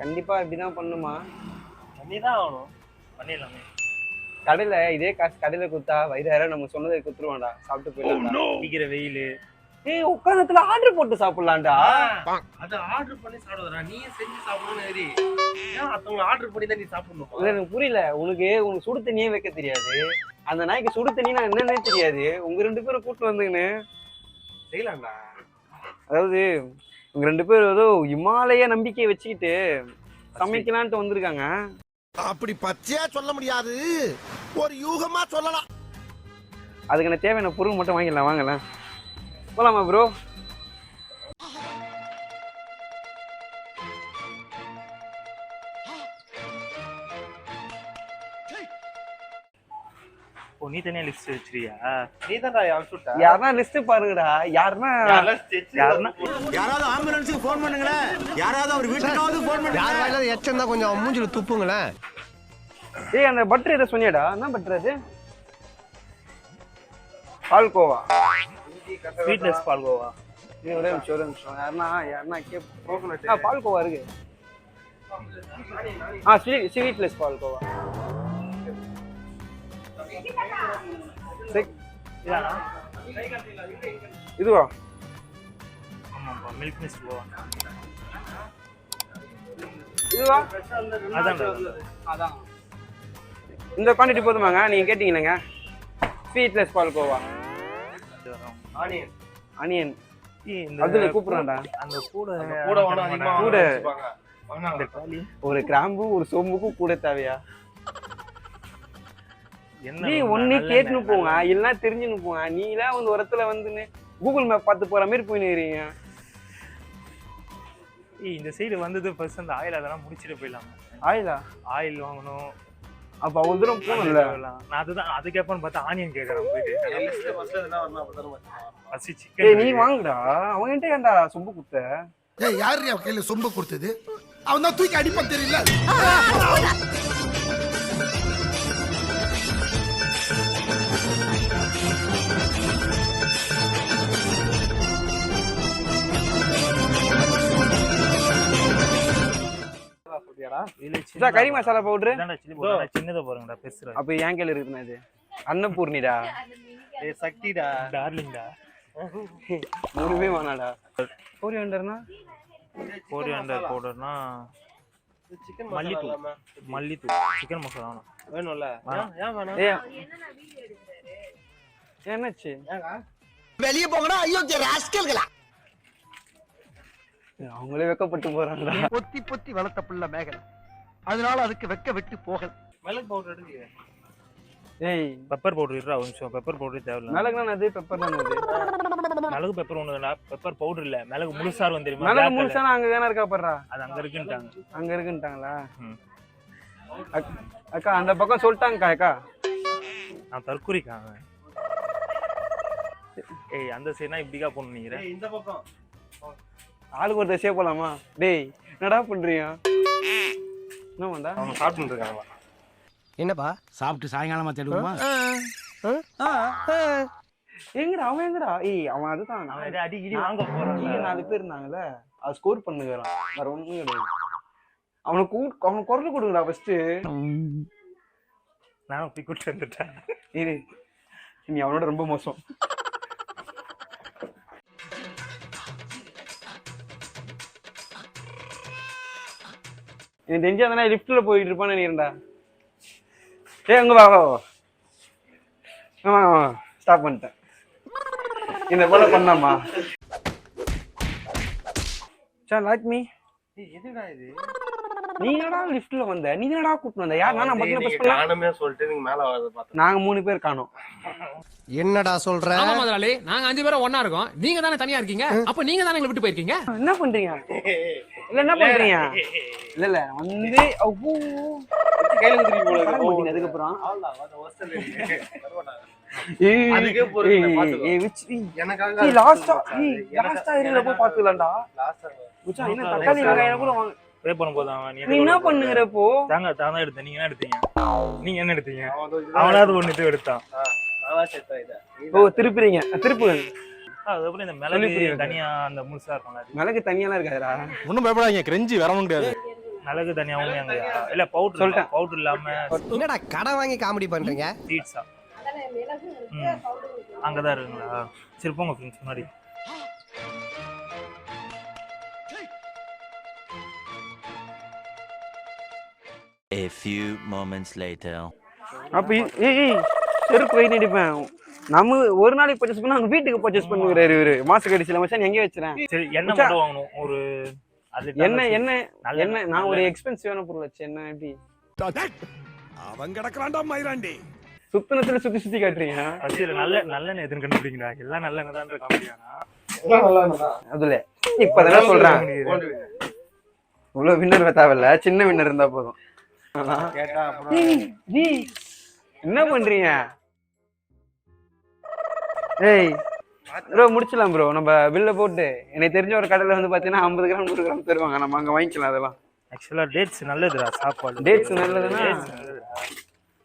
கண்டிப்பா இப்படிதான் பண்ணுமா? பண்ணிதான் ஆகணும். பண்ணிடலாமே. கடையில இதே காசு கடையில குடுத்தா வயிறார நம்ம சொன்னதை குடுத்துருவான்டா, சாப்பிட்டு போயிடலாம்டா. அடிக்கிற வெயிலு. ஏய் உட்கார்ந்ததுல ஆர்டர் போட்டு சாப்பிடலாம்டா. அது ஆர்டர் பண்ணி சாப்பிடுறா, நீயே செஞ்சு சாப்பிடணும்னு ஏறி ஏன் மத்தவங்க ஆர்டர் பண்ணி தான் நீ சாப்பிடணும்? இல்ல எனக்கு புரியல, உனக்கு சுடு தண்ணியே வைக்க தெரியாது, அந்த நாய்க்கு சுடு தண்ணினா என்னன்னே தெரியாது, உங்க 2 பேரும் கூட்டு வந்துங்கன்னு செய்யலாம்டா. அதாவது உங்க 2 பேரும் ஏதோ இமாலய நம்பிக்கையை வச்சுக்கிட்டு சமைக்கலான்ட்டு வந்திருக்காங்க. அப்படி பச்சையா சொல்ல முடியாது, ஒரு யூகமா சொல்லலாம். அதுக்கு எனக்கு தேவையான பொருள் மட்டும் வாங்கிடலாம், வாங்கலாம் போலாமா ப்ரோ? ஓ, நீ தனியா லிஸ்ட் வச்சிருக்கியா? நீ தான்டா அனுப்பிச்சுட்டா. யாருன்னா லிஸ்ட் பாருங்கடா. யாருன்னா யாராவது ஆம்புலன்ஸுக்கு ஃபோன் பண்ணுங்களேன், யாராவது அவர் வீட்டுக்காவது ஃபோன் பண்ணுங்க. யாராவது எச்சம் தான் கொஞ்சம் மூஞ்சில துப்புங்களேன். ஏய் அந்த பட்டர் எதை சொன்னியாடா? என்ன பட்டர் அது? பால்கோவா, ஸ்வீட்லெஸ் பால்கோவா. நீ ஒரே நிமிஷம் யாருன்னா பால்கோவா இருக்கு. ஸ்வீட்லெஸ் பால்கோவா. இதுவா? ஆமாப்பா, மில்க் மிஸ்ட் கோவா. இதுவா? அதான். இந்த குவான்டிட்டி போதுமாங்க? நீங்க கேட்டீங்களேங்க, ஸ்வீட்லெஸ் பால்கோவா. ஆனியன் அதுல கூப்பிடுறான்டா. அந்த கூட ஒரு கிராம்பு ஒரு சோம்புக்கும் கூட தேவையா? நீ ஒன்னே கேட்டுன்னு போங்க, இல்லைன்னா தெரிஞ்சுன்னு போங்க. நீலாம் வந்து ஒரு இடத்துல வந்துன்னு கூகுள் மேப் பார்த்து போற மாதிரி போயினுறீங்க. இந்த சைடு வந்தது ஃபர்ஸ்ட் அந்த ஆயில் அதெல்லாம் முடிச்சிட்டு போயிடலாம். ஆயில் வாங்கணும். அப்ப அவங்க தூரம் போகணும்ல. நான் அது கேட்பான்னு பார்த்தா ஆனியன் கேட்கறேன் போயிட்டு. நீ வாங்குடா, அவன்கிட்ட ஏன்டா சொம்பு குத்த? ஏய் யாரு அவ கையில சொம்பு கொடுத்தது? அவன் தான் தூக்கி அடிப்பான் தெரியல. கறி மசாலா பவுடர் சின்னதா போறேன்டா, பெருசுடா. அப்ப ஏன் கையில இருக்குதுன்னா இது அன்னபூர்ணிடா, சக்திடா, டார்லிங்டா. மூணுமே வேணாடா. கோரியாண்டர்னா பவுடர்னா மல்லித்தூள் சிக்கன் மசாலா வேணும்ல. என்னாச்சு? வெளியே போங்கடா. ஐயோ ராஸ்கல்களா, அவங்களே வெக்கப்பட்டு போறாங்களா? பொத்தி வளர்த்த பிள்ளை மேகல, அதனால அதுக்கு வெக்க விட்டு போகல. மிளகு பவுடர் எடுங்க. ஏய் பெப்பர் பவுடர் இருக்கா? ஒரு நிமிஷம். பெப்பர் பவுடர் தேவையில்ல. மிளகுனா அது பெப்பர் தான் அது. மிளகு பெப்பர் ஒண்ணுடா, பெப்பர் பவுடர் இல்ல. மிளகு முழுசார் வந்து தெரியுமா? மிளகு முழுசானா அங்க தான இருக்கா பாறா? அது அங்க இருக்குன்ட்டாங்களா? அக்கா அந்த பக்கம் சொல்லிட்டாங்க அக்கா. நான் தற்குறிக்காங்க. ஏய் அந்த சைடுனா இப்படிக்கா போணும் நீங்க. இந்த பக்கம் ஆளுக்கு ஒரு தசையா போலாமா? டேய் என்னடா பண்றீங்க? என்ன பண்றா? அவங்க சாப்பிட்டு இருக்காங்க. என்னப்பா சாப்பிட்டு சாயங்காலமா தேடுவோமா? எங்கடா அவன்? எங்கடா? ஏய் அவன் அதுதான் அடிக்கடி வாங்க போறான். 4 பேர் இருந்தாங்கல்ல, அது ஸ்கோர் பண்ணுகிறான். வேற ஒண்ணும் கிடையாது. அவனுக்கு குரல் கொடுங்கடா ஃபர்ஸ்ட். நான் போய் கூட்டு வந்துட்டேன். இரு, நீ அவனோட ரொம்ப மோசம். எனக்கு தெரிஞ்சு அதனால லிஃப்ட்ல போயிட்டு இருப்பான்னு நினைக்கிறேன்டா. ஏய் அங்க வா ஸ்டாப் பண்ணிட்டேன். இந்த போல பண்ணாமா? Sir like me. எதுடா இது? நீ என்னடா லிஃப்ட்ல வந்த? நீ என்னடா கூட்டி வந்த? யார்? நான் பக்கத்துல பஸ் பண்ணலாம். நானுமே சொல்லிட்டு நீங்க மேல வரத பார்த்தேன். நாங்க 3 பேர் காணோம். என்னடா சொல்ற? ஆமா முதலாளி, நாங்க 5 பேரும் ஒண்ணா இருக்கோம். நீங்க தானே தனியா இருக்கீங்க. அப்ப நீங்க தானே எங்களை விட்டு போயிருக்கீங்க. என்ன பண்றீங்க? என்ன பண்றீங்க? இல்ல வந்து அவ்வூ கையில குதிரி போடுங்க. அதுக்கு அப்புறம் அதுக்கே போறீங்க பாத்துக்கோ. எனக்காக லாஸ்டா ஏரியால போய் பாத்துக்கலாம்டா. மச்சான் என்ன தக்காளி வெங்காயம் கூட வாங்க. ப்ரே பண்ண போதா? நீ என்ன பண்ணுங்கறப்போ? தாங்க எடுத்தேன். நீங்க என்ன எடுத்தீங்க? அவனாவது ஒண்ணு எடுத்தான். நானா செத்தா இத. ஓ திருப்புங்க. அதுக்கப்புறம் இந்த மிளகு தனியா அந்த முழுசா இருக்கும். மிளகு தனியாலாம் இருக்காதுடா. ஒன்னும் பயப்படாதீங்க, கிரெஞ்சி வரவும் முடியாது. மிளகு தனியாவும் அங்க இல்ல பவுடர் சொல்லிட்டேன். பவுடர் இல்லாம என்னடா கடை வாங்கி காமெடி பண்றீங்க? சீட்ஸா அங்கதான் இருக்குங்களா? சரி போங்க ஃப்ரெண்ட்ஸ் முன்னாடி. A few moments later. அப்ப ஏய் செருப்பு வெயிட் அடிப்பேன். நம்ம ஒரு நாளைக்கு பர்ச்சேஸ் பண்ணா அவங்க வீட்டுக்கு பர்ச்சேஸ் பண்ணுகிறாரு இவரு. மாச கடைசியில மச்சான் எங்க வச்சிரேன்? சரி எண்ணெய் மட்டும் வாங்கணும். ஒரு என்ன நான் ஒரு எக்ஸ்பென்சிவான பொருள் வச்சேன். என்ன எப்படி அவன் கிடக்குறான்டா மயிராண்டி. சுத்தனத்துல சுத்தி காட்டுறீங்க. சரி நல்லெண்ணெய் எதுன்னு கண்டுபிடிங்களா? எல்லாம் நல்லெண்ணெய் தான் காமெடியானா அதுல இப்பதான் சொல்றேன். இவ்வளவு வின்னர் தேவையில்ல, சின்ன வின்னர் இருந்தா போதும். என்ன பண்றீங்க? ஏய் ப்ரோ முடிச்சலாம் ப்ரோ. நம்ம பில்ல போட்டு எனக்கு தெரிஞ்ச ஒரு கடையில வந்து பாத்தீங்கன்னா 50 கிராம் 100 கிராம் தருவாங்க. நம்ம அங்க வாங்கிக்கலாம். அதெல்லாம் ஆக்சுவலா டேட்ஸ் நல்லதுடா. சாப்பாடு டேட்ஸ் நல்லதுன்னா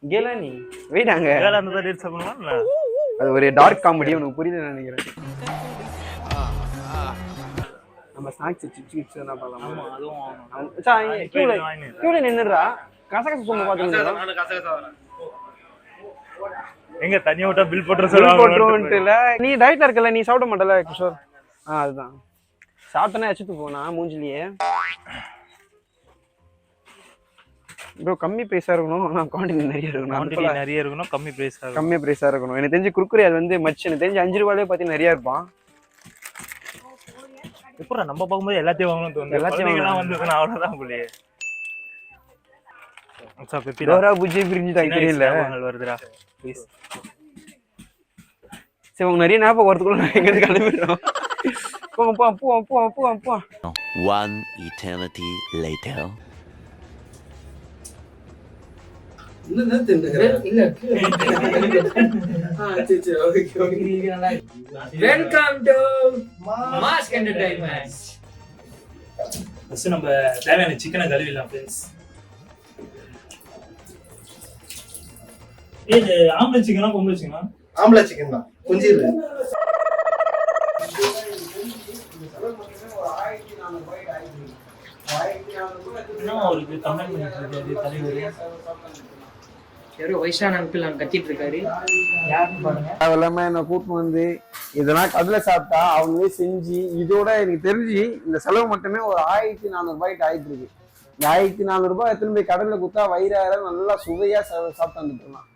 கேலா நீ வெயிட் அங்க அந்த டேட்ஸ் சாப்பிடணுமா? அது ஒரு டார்க் காமெடி. உனக்கு புரியுதுன்னு நினைக்கிறேன். நம்ம ஸ்நாக்ஸ் சிப்ஸ் என்ன பண்ணலாம்? ஆமா அதுவும் கியூல நின்னுடா. கசகச சொன்ன பாத்துங்க. எங்க தனியா விட்டா பில் போட்ற சொல்லுவாங்க. நீ டயட்ல இருக்கல, நீ சாப்பிட மாட்டல கிஷோர். அதுதான் சாப்பிட்டனா எச்சிட்டு போனா மூஞ்சிலேயே. ப்ரோ கம்மி பிரைஸா இருக்கணும், ஆனா குவாண்டிட்டி நிறைய இருக்கணும். கம்மி பிரைஸா இருக்கணும். எனக்கு தெரிஞ்சு குர்குரே அது வந்து மச் எனக்கு தெரிஞ்சு 5 ரூபாயிலே பாத்தீங்கன்னா நிறைய இருப்பான். எப்பற நம்ம பாக்கும்போது எல்லாத்தையும் வாங்கணும் தோணுது. எல்லாத்தையும் வந்ததுனா அவ்வளவுதான் போலயே. அச்சா பெப்பி டோரா புஜி பிரிஞ்சி டாக்கிரே இல்ல வருதுடா ப்ளீஸ். சரி உங்க நிறைய ஞாபகம் வரதுக்குள்ள நான் எங்க கிளம்பிடுறோம். போ. One eternity later. Welcome to mask entertainment. First நம்ம தேவையான சிக்கனை கழுவிடலாம் ஃப்ரெண்ட்ஸ். இது ஆம்பளை சிக்கனா பொம்பளை சிக்கனா? ஆம்பளை சிக்கன் தான். குஞ்சிரு என்ன அவருக்கு கமெண்ட் பண்ணிட்டு இருக்காரு தலைவர். யாரோ வயசான அங்கிள் அங்க கத்திட்டு இருக்காரு. யாருன்னு பாருங்க. அதெல்லாம என்ன கூட்டு வந்து இதெல்லாம் கடையில சாப்பிட்டா அவங்களே செஞ்சு இதோட எனக்கு தெரிஞ்சு இந்த செலவு மட்டுமே ஒரு 1400 ரூபாய்க்கு ஆயிட்டு இருக்கு. இந்த 1400 ரூபாய் எத்தனை போய் கடல்ல குத்தா வயிறார நல்லா சுவையா சாப்பிட்டு வந்துட்டுலாம்.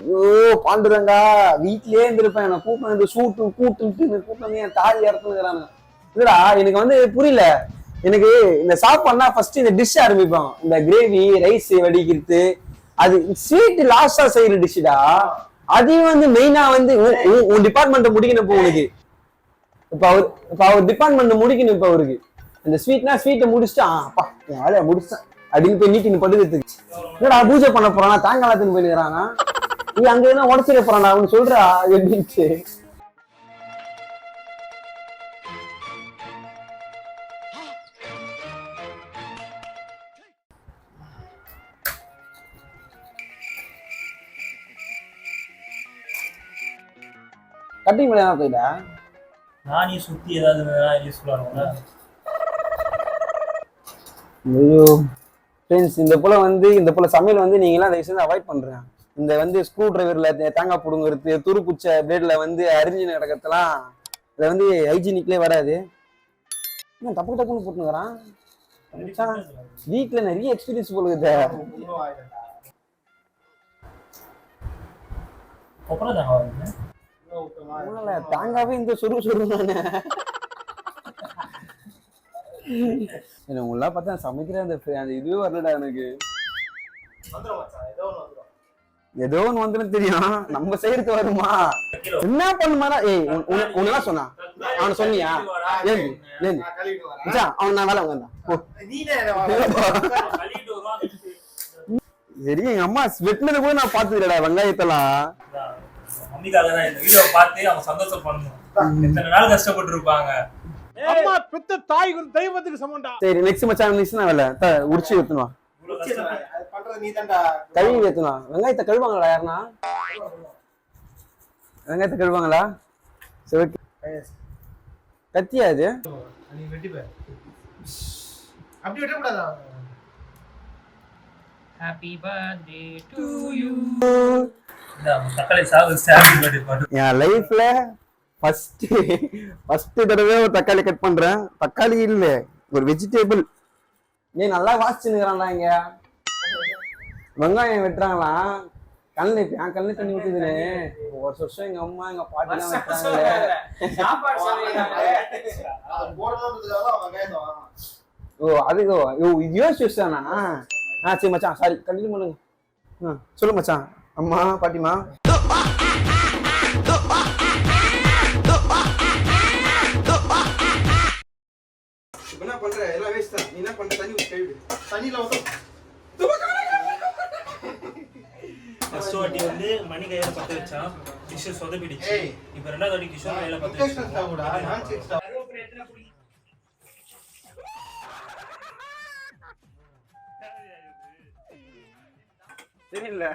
ஐயோ பாண்டுறங்கா வீட்லயே இருந்திருப்பேன். நான் கூட்டம் வந்து கூட்டம் வந்து என் தாலி இறக்குறாங்க. இல்லடா எனக்கு வந்து புரியல. எனக்கு இந்த சாப்பாடுனா ஃபர்ஸ்ட் இந்த டிஷ் ஆரம்பிப்பாங்க. இந்த கிரேவி ரைஸ் வடிக்கிறது அது ஸ்வீட் லாஸ்டா செய்யற டிஷ்டா. அதையும் வந்து மெயினா வந்து உன் டிபார்ட்மெண்ட்டை முடிக்கணும். இப்போ உனக்கு இப்ப அவர் டிபார்ட்மெண்ட் முடிக்கணும். இப்ப அவருக்கு இந்த ஸ்வீட்னா ஸ்வீட்டை முடிச்சுட்டான். அப்பா என் வேலையை முடிச்சிட்டேன் அப்படின்னு போய் நீட்டின்னு படுக்கிறதுக்கு. என்னடா பூஜை பண்ண போறானா தாங்காலத்துன்னு போயிருக்கிறாங்க. நீ அங்க என்ன உடச்சிட போறானா அவனு சொல்றா எப்படின்ட்டு. கட்டிங் மேல போயிடா நானே சுத்தி ஏதாவது யூஸ்ஃபுல்லா இருக்கும்ல. ஐயோ ஃப்ரெண்ட்ஸ் இந்த போல சமையல் வந்து நீங்களாம் தயவு செஞ்சு அவாய்ட் பண்றேன். இந்த வந்து ஸ்க்ரூ டிரைவர்ல தேங்காய் புடுங்கிறது, துருக்குச்ச பிளேட்ல வந்து அரிஞ்சு கிடக்கிறதுலாம் இதை வந்து ஹைஜீனிக்லேயே வராது. இன்னும் டப்புன்னு போட்டுக்கிறான். வீட்டுல நிறைய எக்ஸ்பீரியன்ஸ் போலுது. தாங்காவே இந்த சொருனானே உங்களா பார்த்தா சமைக்கிற அந்த இதுவே வரலடா எனக்கு. ஏதோ ஒண்ணு வந்துடும் தெரியும். நம்ம செய்யறது வருமா என்ன பண்ணுமாடா? ஏய் உன்னதான் சொன்னா அவனை சொன்னியா? அவன் நான் வேலை வந்தான். சரி எங்க அம்மா வெட்டினது கூட நான் பாத்துக்கிறேடா வெங்காயத்தெல்லாம். சரி நெக்ஸ்ட் மச்சான் நான் வேலை உடிச்சு ஊத்துவா கழுவி ஏத்துவா. வெங்காயத்தை கழுவாங்களா யாருன்னா? வெங்காயத்தை கழுவாங்களா? சரி கத்தியா இது? நீ வெட்டிப்ப. அப்படி வெட்டக்கூடாதா? Happy birthday to you. தக்காளி சாப்பிட்டு ஹாப்பி பர்த்டே பாட்டு. என் லைஃப்ல ஃபர்ஸ்ட் தடவை ஒரு தக்காளி கட் பண்றேன். தக்காளி இல்ல, ஒரு வெஜிடேபிள். நீ நல்லா வாசிச்சுன்னுக்குறான்டா இங்க. வெங்காயம் வெட்டுறாங்களா? கண்ணு என் கண்ணு தண்ணி ஊத்துதுன்னு ஒரு வருஷம் எங்க அம்மா எங்க பாட்டி எல்லாம் வெட்டாங்களே. ஓ அதுக்கு இது யோசிச்சானா? சரி மச்சான், சாரி, கண்டினியூ பண்ணுங்க. சொல்லு மச்சான். அம்மா பாட்டிமா என்ன பண்ற? எல்லாம் வேஸ்ட் தான். நீ என்ன பண்ற? தண்ணி ஊத்தி கழுவு. தண்ணியில வந்து ஃபர்ஸ்ட் வாட்டி வந்து மணி கையில பத்த வச்சான், டிஷ் சொதப்பிடுச்சு. இப்போ ரெண்டாவது வாட்டி கிஷோர் கையில பத்த வச்சான். தெரியல,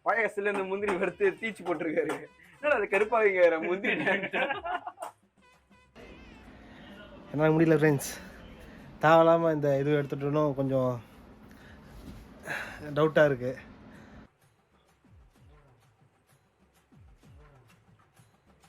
பாயசத்துல இந்த முந்திரி வறுத்து தீச்சு போட்டிருக்காரு. என்னடா அது கருப்பாவீங்க முந்திரி? என்னால் முடியல ஃப்ரெண்ட்ஸ். தேவையில்லாமல் இந்த இது எடுத்துட்டோன்னு கொஞ்சம் டவுட்டாக இருக்குது.